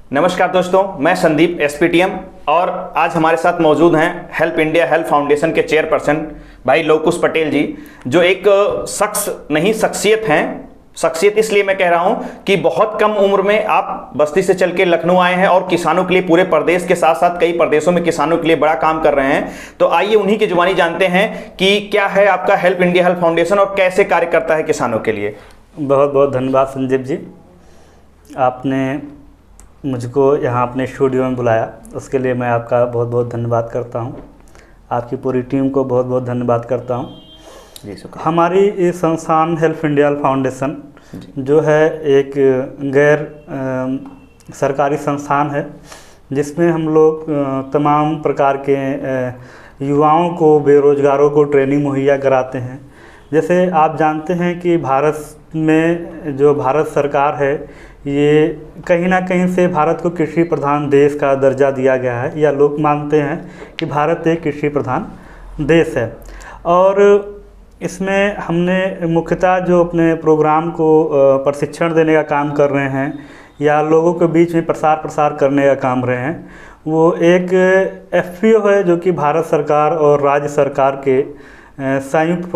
नमस्कार दोस्तों, मैं संदीप एसपीटीएम और आज हमारे साथ मौजूद हैं हेल्प इंडिया हेल्थ फाउंडेशन के चेयरपर्सन भाई लवकुश पटेल जी, जो एक शख्स नहीं शख्सियत हैं। शख्सियत इसलिए मैं कह रहा हूं कि बहुत कम उम्र में आप बस्ती से चल के लखनऊ आए हैं और किसानों के लिए पूरे प्रदेश के साथ साथ कई प्रदेशों में किसानों के लिए बड़ा काम कर रहे हैं। तो आइए उन्हीं की जुबानी जानते हैं कि क्या है आपका हेल्प इंडिया हेल्थ फाउंडेशन और कैसे कार्य करता है किसानों के लिए। बहुत बहुत धन्यवाद संदीप जी, आपने मुझको यहाँ अपने स्टूडियो में बुलाया, उसके लिए मैं आपका बहुत बहुत धन्यवाद करता हूँ। आपकी पूरी टीम को बहुत बहुत धन्यवाद करता हूँ। जी शुक्रिया। हमारी ये संस्थान हेल्प इंडिया फाउंडेशन जो है एक गैर सरकारी संस्थान है, जिसमें हम लोग तमाम प्रकार के युवाओं को, बेरोजगारों को ट्रेनिंग मुहैया कराते हैं। जैसे आप जानते हैं कि भारत में जो भारत सरकार है, ये कहीं ना कहीं से भारत को कृषि प्रधान देश का दर्जा दिया गया है, या लोग मानते हैं कि भारत एक कृषि प्रधान देश है। और इसमें हमने मुख्यतः जो अपने प्रोग्राम को प्रशिक्षण देने का काम कर रहे हैं या लोगों के बीच में प्रसार करने का काम रहे हैं, वो एक FPO है जो कि भारत सरकार और राज्य सरकार के संयुक्त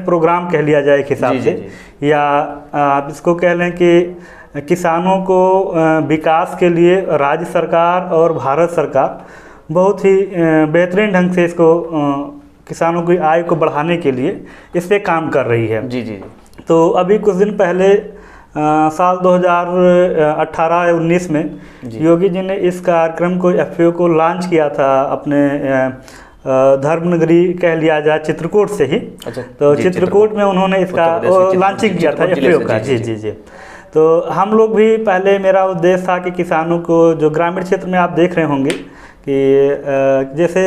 प्रोग्राम कह लिया जाए एक हिसाब से, या आप इसको कह लें कि किसानों को विकास के लिए राज्य सरकार और भारत सरकार बहुत ही बेहतरीन ढंग से इसको किसानों की आय को बढ़ाने के लिए इस पे काम कर रही है। जी। तो अभी कुछ दिन पहले साल 2018 या 19 में योगी जी ने इस कार्यक्रम को FPO को लॉन्च किया था अपने धर्मनगरी कह लिया जाए चित्रकूट से ही। अच्छा, तो चित्रकूट में उन्होंने इसका लॉन्चिंग किया था FPO का। जी। तो हम लोग भी पहले, मेरा उद्देश्य था कि किसानों को जो ग्रामीण क्षेत्र में आप देख रहे होंगे कि जैसे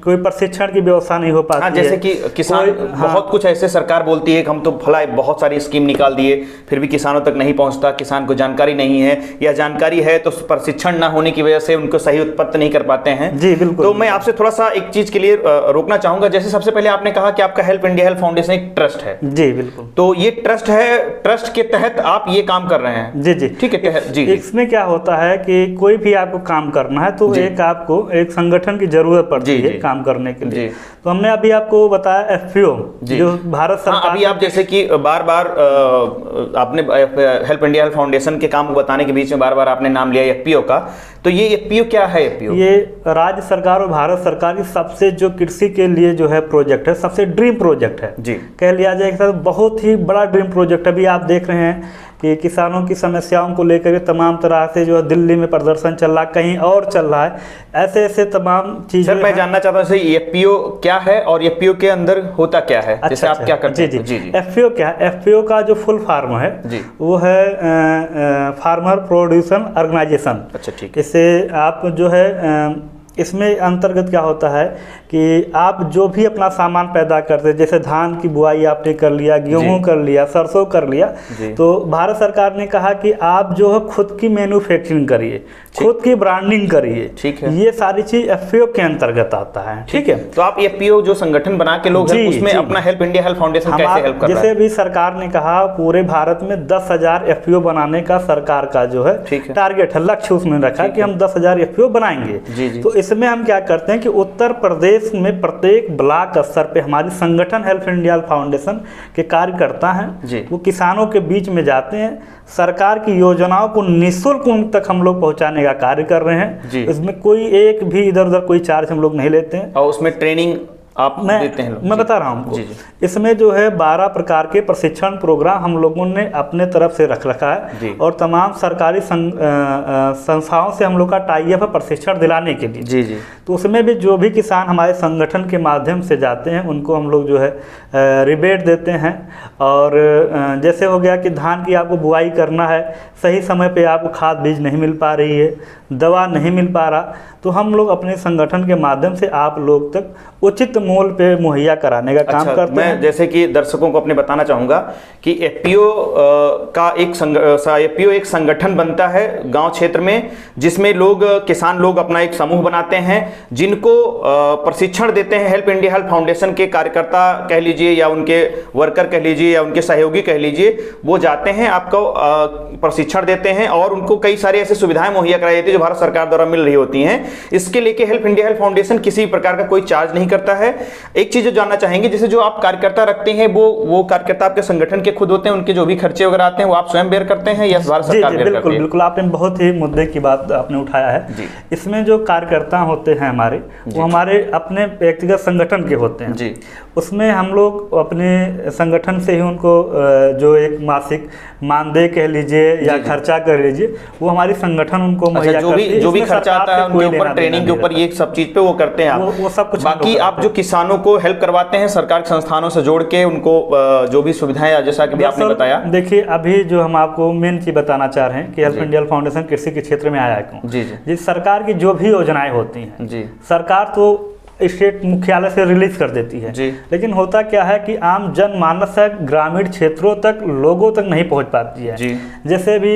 कोई प्रशिक्षण की व्यवस्था नहीं हो पाती है। जैसे कि किसान बहुत कुछ ऐसे सरकार बोलती है कि हम तो भला बहुत सारी स्कीम निकाल दिए, फिर भी किसानों तक नहीं पहुंचता, किसान को जानकारी नहीं है, या जानकारी है तो प्रशिक्षण ना होने की वजह से उनको सही उत्पत्ति नहीं कर पाते हैं। जी बिल्कुल। तो मैं आपसे थोड़ा सा एक चीज के लिए रोकना चाहूंगा। जैसे सबसे पहले आपने कहा कि आपका हेल्प इंडिया हेल्थ फाउंडेशन एक ट्रस्ट है। जी बिल्कुल। तो ये ट्रस्ट है, ट्रस्ट के तहत आप ये काम कर रहे हैं। जी ठीक है। जी। इसमें क्या होता है कि कोई भी आपको काम करना है तो आपको एक संगठन की जरूरत पड़ती है काम करने के लिए। तो हमने अभी आपको बताया FPO जो भारत सरकार। अभी आप जैसे कि बार बार आपने हेल्प इंडिया हेल्थ फाउंडेशन के काम को बताने के बीच में बार बार आपने नाम लिया FPO का। तो ये FPO क्या है? FPO ये राज्य सरकार और भारत सरकार की सबसे जो कृषि के लिए जो है प्रोजेक्ट है, सबसे ड्रीम प्रोजेक्ट है जी, कह लिया जाए। बहुत ही बड़ा ड्रीम प्रोजेक्ट। अभी आप देख रहे हैं कि किसानों की समस्याओं को लेकर तमाम तरह से जो है दिल्ली में प्रदर्शन चल रहा है, कहीं और चल रहा है, ऐसे तमाम चीजें। सर मैं जानना चाहता हूँ FPO क्या है और FPO के अंदर होता क्या है? जैसे आप क्या करते हैं? जी। FPO क्या है? FPO का जो फुल फॉर्म है वो है फार्मर प्रोड्यूसर ऑर्गेनाइजेशन। अच्छा, ठीक है। इससे आप जो है इसमें अंतर्गत क्या होता है कि आप जो भी अपना सामान पैदा करते हैं, जैसे धान की बुआई आपने कर लिया, गेहूं कर लिया, सरसों कर लिया, तो भारत सरकार ने कहा कि आप जो है खुद की मैन्युफैक्चरिंग करिए, खुद की ब्रांडिंग करिए। ठीक है। ये सारी चीज FPO के अंतर्गत आता है। ठीक है। तो आप FPO जो संगठन बना के लोग हैं उसमें अपना हेल्प इंडिया हेल्थ फाउंडेशन कैसे हेल्प कर रहा है? जैसे भी सरकार ने कहा पूरे भारत में 10,000 FPO बनाने का सरकार का जो है टारगेट है, लक्ष्य उसमें रखा कि हम 10,000 FPO बनाएंगे। तो इसमें हम क्या करते हैं कि उत्तर प्रदेश में प्रत्येक ब्लॉक स्तर पे हमारी संगठन हेल्प इंडिया फाउंडेशन के कार्यकर्ता हैं, वो किसानों के बीच में जाते हैं, सरकार की योजनाओं को निःशुल्क उन तक हम लोग पहुंचाने का कार्य कर रहे हैं। इसमें कोई एक भी इधर उधर कोई चार्ज हम लोग नहीं लेते हैं। और उसमें ट्रेनिंग आप देते हैं? मैं बता रहा हूँ हमको। इसमें जो है 12 प्रकार के प्रशिक्षण प्रोग्राम हम लोगों ने अपने तरफ से रखा है, और तमाम सरकारी संस्थाओं से हम लोग का टाई अप है प्रशिक्षण दिलाने के लिए। जी। तो उसमें भी जो भी किसान हमारे संगठन के माध्यम से जाते हैं उनको हम लोग जो है रिबेट देते हैं। और जैसे हो गया कि धान की आपको बुआई करना है, सही समय पे आपको खाद बीज नहीं मिल पा रही है, दवा नहीं मिल पा रहा, तो हम लोग अपने संगठन के माध्यम से आप लोग तक उचित मोल पे मुहैया कराने का काम करते मैं हैं। जैसे कि दर्शकों को अपने बताना चाहूँगा कि एफपीओ एफपीओ एक संगठन बनता है गांव क्षेत्र में, जिसमें किसान लोग अपना एक समूह बनाते हैं, जिनको प्रशिक्षण देते हैं। हेल्प इंडिया हेल्प फाउंडेशन के कार्यकर्ता कह लीजिए या उनके वर्कर कह लीजिए या उनके सहयोगी कह लीजिए, वो जाते हैं, आपको प्रशिक्षण देते हैं और उनको कई सारी ऐसी सुविधाएं मुहैया कराई जाती है जो भारत सरकार द्वारा मिल रही होती हैं। इसके लेके हेल्प इंडिया हेल्प फाउंडेशन किसी प्रकार का कोई चार्ज नहीं करता है। एक चीज जो जानना चाहेंगे, जैसे जो आप कार्यकर्ता रखते हैं वो कार्यकर्ता आपके संगठन के खुद होते हैं, उनके जो भी खर्चे वगैरह आते हैं वो आप स्वयं बेयर करते हैं या भारत सरकार बेयर करती है? बिल्कुल, आपने बहुत ही मुद्दे की बात आपने उठाया है। इसमें जो कार्यकर्ता होते हैं हमारे, वो हमारे अपने व्यक्तिगत संगठन के होते हैं जी। उसमें हम लोग अपने संगठन से ही उनको जो एक मासिक मानदेय कह लीजिए या खर्चा कह लीजिए, वो हमारी संगठन उनको मुहैया करती है। जो भी खर्चा आता है उनके ऊपर, ट्रेनिंग के ऊपर, ये सब चीज पे वो करते हैं आप। वो सब कुछ। बाकी आप जो किसानों को हेल्प करवाते हैं सरकार के संस्थानों से जोड़ के, उनको जो भी सुविधाएं जैसा कि आपने बताया। देखिए, अभी जो हम आपको मेन चीज बताना चाह रहे हैं कि हेल्प इंडिया फाउंडेशन कृषि के क्षेत्र में आया है क्यों। जी, सरकार की जो भी योजनाएं होती हैं जी, सरकार तो स्टेट मुख्यालय से रिलीज कर देती है, लेकिन होता क्या है कि आम जनमानस तक, ग्रामीण क्षेत्रों तक, लोगों तक नहीं पहुंच पाती है जी। जैसे भी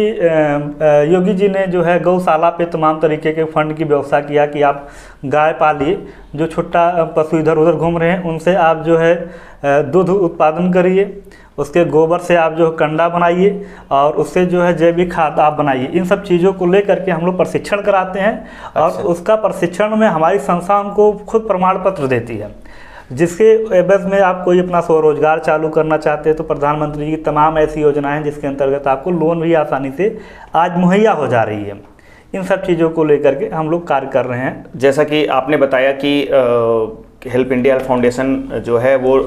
योगी जी ने जो है गौशाला पे तमाम तरीके के फंड की व्यवस्था किया कि आप गाय पालिए, जो छोटा पशु इधर उधर घूम रहे हैं उनसे आप जो है दूध उत्पादन करिए, उसके गोबर से आप जो कंडा बनाइए और उससे जो है जैविक खाद आप बनाइए। इन सब चीज़ों को लेकर के हम लोग प्रशिक्षण कराते हैं और उसका प्रशिक्षण में हमारी संस्था उनको खुद प्रमाण पत्र देती है, जिसके एवज में आप कोई अपना स्वरोजगार चालू करना चाहते हैं तो प्रधानमंत्री की तमाम ऐसी योजनाएं हैं जिसके अंतर्गत आपको लोन भी आसानी से आज मुहैया हो जा रही है। इन सब चीज़ों को लेकर के हम लोग कार्य कर रहे हैं। जैसा कि आपने बताया कि हेल्प इंडिया फाउंडेशन जो है वो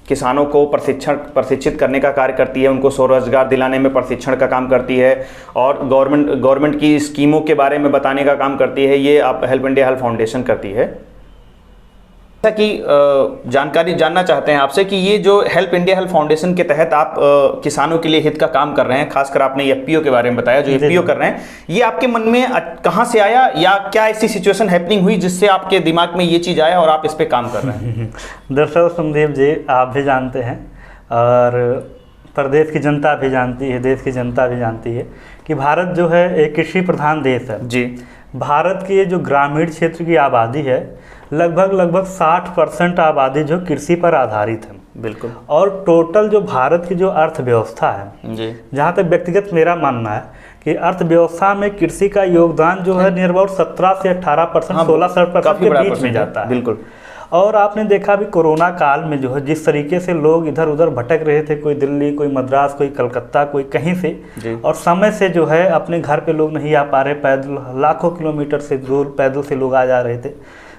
किसानों को प्रशिक्षित करने का कार्य करती है, उनको स्वरोजगार दिलाने में प्रशिक्षण का काम करती है और गवर्नमेंट की स्कीमों के बारे में बताने का काम करती है। ये आप हेल्प इंडिया हेल्प फाउंडेशन करती है। जैसा कि जानकारी जानना चाहते हैं आपसे कि ये जो हेल्प इंडिया हेल्प फाउंडेशन के तहत आप किसानों के लिए हित का काम कर रहे हैं, खासकर आपने एफपीओ के बारे में बताया, जो एफपीओ कर रहे हैं, ये आपके मन में कहाँ से आया या क्या ऐसी सिचुएशन हैपनिंग हुई जिससे आपके दिमाग में ये चीज़ आया और आप इस पर काम कर रहे हैं? दरअसल संदीप जी, आप भी जानते हैं और प्रदेश की जनता भी जानती है, देश की जनता भी जानती है कि भारत जो है एक कृषि प्रधान देश है जी। भारत की जो ग्रामीण क्षेत्र की आबादी है, लगभग 60% आबादी जो कृषि पर आधारित है। बिल्कुल। और टोटल जो भारत की जो अर्थव्यवस्था है जी, जहाँ तक व्यक्तिगत मेरा मानना है कि अर्थव्यवस्था में कृषि का योगदान जो है नियर अबाउट 17 से 18%, 16% के बीच में जाता है। बिल्कुल। और आपने देखा भी कोरोना काल में जो है जिस तरीके से लोग इधर उधर भटक रहे थे, कोई दिल्ली, कोई मद्रास, कोई कलकत्ता, कोई कहीं से, और समय से जो है अपने घर पे लोग नहीं आ पा रहे, पैदल लाखों किलोमीटर से दूर पैदल से लोग आ जा रहे थे,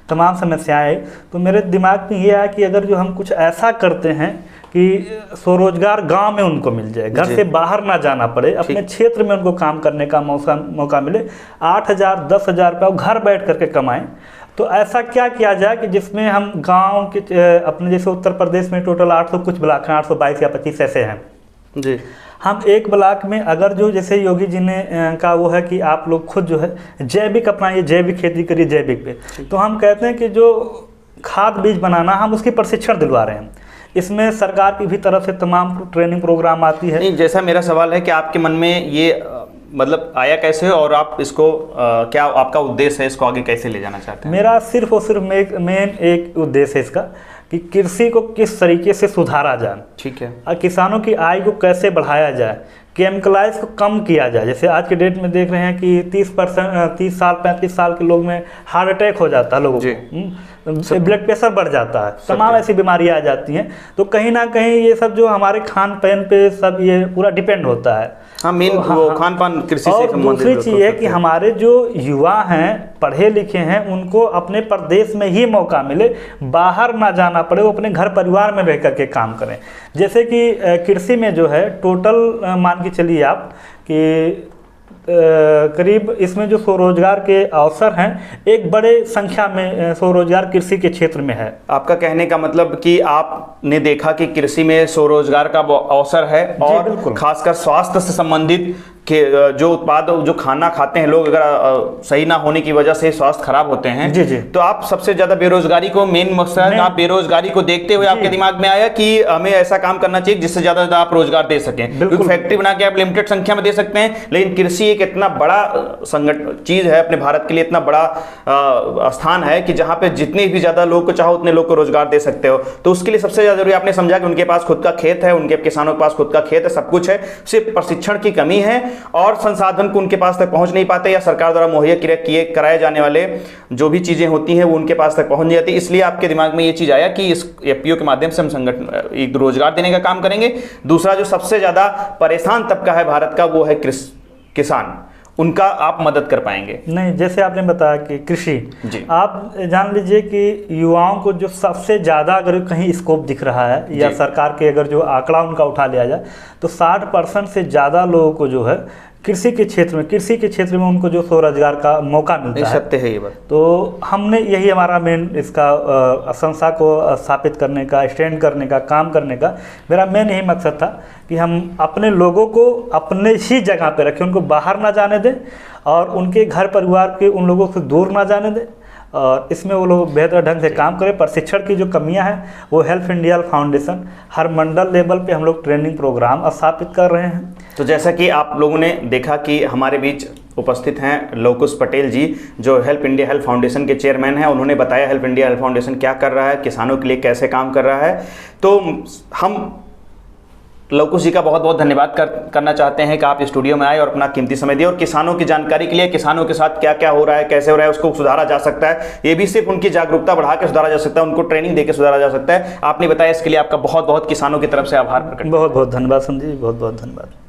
तमाम समस्याएं। तो मेरे दिमाग में ये आया कि अगर जो हम कुछ ऐसा करते हैं कि स्वरोजगार गांव में उनको मिल जाए, घर से बाहर ना जाना पड़े, अपने क्षेत्र में उनको काम करने का मौका मिले, 8,000 10,000 रुपये घर बैठ करके कमाएं, तो ऐसा क्या किया जाए कि जिसमें हम गांव के अपने जैसे उत्तर प्रदेश में टोटल 800 कुछ ब्लॉक हैं, 822 या 25 ऐसे हैं जी। हम एक ब्लॉक में अगर जो जैसे योगी जी ने का वो है कि आप लोग खुद जो है जैविक अपनाइए, जैविक खेती करिए, जैविक पे, तो हम कहते हैं कि जो खाद बीज बनाना हम उसकी प्रशिक्षण दिलवा रहे हैं। इसमें सरकार की भी तरफ से तमाम ट्रेनिंग प्रोग्राम आती है। नहीं, जैसा मेरा सवाल है कि आपके मन में ये मतलब आया कैसे और आप इसको क्या आपका उद्देश्य है, इसको आगे कैसे ले जाना चाहते हैं? मेरा सिर्फ और सिर्फ मेन एक उद्देश्य है इसका कि कृषि को किस तरीके से सुधारा जाए, ठीक है, और किसानों की आय को कैसे बढ़ाया जाए, केमिकलाइज को कम किया जाए। जैसे आज के डेट में देख रहे हैं कि 30 साल 35 साल के लोग में हार्ट अटैक हो जाता है लोगों को, ब्लड प्रेशर बढ़ जाता है, तमाम ऐसी बीमारियां आ जाती हैं। तो कहीं ना कहीं ये सब जो हमारे खान पान पे सब ये पूरा डिपेंड होता है। हाँ, मेन वो खान पान कृषि से संबंधित। दूसरी चीज़ है कि हमारे जो युवा हैं, पढ़े लिखे हैं, उनको अपने प्रदेश में ही मौका मिले, बाहर ना जाना पड़े, वो अपने घर परिवार में रह करके काम करें। जैसे कि कृषि में जो है टोटल मान के चलिए आप कि करीब इसमें जो स्वरोजगार के अवसर हैं, एक बड़े संख्या में स्वरोजगार कृषि के क्षेत्र में है। आपका कहने का मतलब कि आपने देखा कि कृषि में स्वरोजगार का अवसर है और खासकर स्वास्थ्य से संबंधित जो उत्पाद जो खाना खाते हैं लोग, अगर सही ना होने की वजह से स्वास्थ्य खराब होते हैं, जी जी, तो आप सबसे ज्यादा बेरोजगारी को मेन मकसद, आप बेरोजगारी को देखते हुए आपके दिमाग में आया कि हमें ऐसा काम करना चाहिए जिससे ज्यादा आप रोजगार दे सकें, क्योंकि फैक्ट्री बना के आप लिमिटेड संख्या में दे सकते हैं, लेकिन कृषि एक इतना बड़ा संगठन चीज है अपने भारत के लिए, इतना बड़ा स्थान है कि जहां पे जितने भी ज्यादा लोग को चाहो उतने लोग को रोजगार दे सकते हो। तो उसके लिए सबसे ज्यादा जरूरी आपने समझा कि उनके पास खुद का खेत है, उनके किसानों के पास खुद का खेत है, सब कुछ है, सिर्फ प्रशिक्षण की कमी है और संसाधन को उनके पास तक पहुंच नहीं पाते, या सरकार द्वारा मुहैया किए कराए जाने वाले जो भी चीजें होती हैं वो उनके पास तक पहुंच नहीं जाती। इसलिए आपके दिमाग में ये चीज आया कि इस एफपीओ के माध्यम से हम संगठन एक रोजगार देने का काम करेंगे। दूसरा जो सबसे ज्यादा परेशान तबका है भारत का वो है किसान, उनका आप मदद कर पाएंगे? नहीं, जैसे आपने बताया कि कृषि, जी, आप जान लीजिए कि युवाओं को जो सबसे ज़्यादा अगर कहीं स्कोप दिख रहा है या सरकार के अगर जो आंकड़ा उनका उठा लिया जाए तो 60% से ज़्यादा लोगों को जो है कृषि के क्षेत्र में उनको जो स्वरोजगार का मौका मिलता है। सत्य है ये बात। तो हमने यही हमारा मेन इसका संस्था को स्थापित करने का, स्टैंड करने का, काम करने का मेरा मेन यही मकसद था कि हम अपने लोगों को अपने ही जगह पे रखें, उनको बाहर ना जाने दें और उनके घर परिवार के उन लोगों से दूर ना जाने दें, और इसमें वो लोग बेहतर ढंग से काम करें। प्रशिक्षण की जो कमियां हैं वो हेल्प इंडिया फाउंडेशन हर मंडल लेवल पे हम लोग ट्रेनिंग प्रोग्राम स्थापित कर रहे हैं। तो जैसा कि आप लोगों ने देखा कि हमारे बीच उपस्थित हैं लवकुश पटेल जी, जो हेल्प इंडिया हेल्थ फाउंडेशन के चेयरमैन हैं। उन्होंने बताया हेल्प इंडिया हेल्थ फाउंडेशन क्या कर रहा है, किसानों के लिए कैसे काम कर रहा है। तो हम लवकुश जी का बहुत बहुत धन्यवाद करना चाहते हैं कि आप स्टूडियो में आए और अपना कीमती समय दिए, और किसानों की जानकारी के लिए, किसानों के साथ क्या क्या हो रहा है, कैसे हो रहा है, उसको सुधारा जा सकता है। ये भी सिर्फ उनकी जागरूकता बढ़ा के सुधारा जा सकता है, उनको ट्रेनिंग देकर सुधारा जा सकता है। आपने बताया, इसके लिए आपका बहुत बहुत किसानों की तरफ से आभार प्रकट। बहुत बहुत धन्यवाद संजीव, बहुत बहुत धन्यवाद।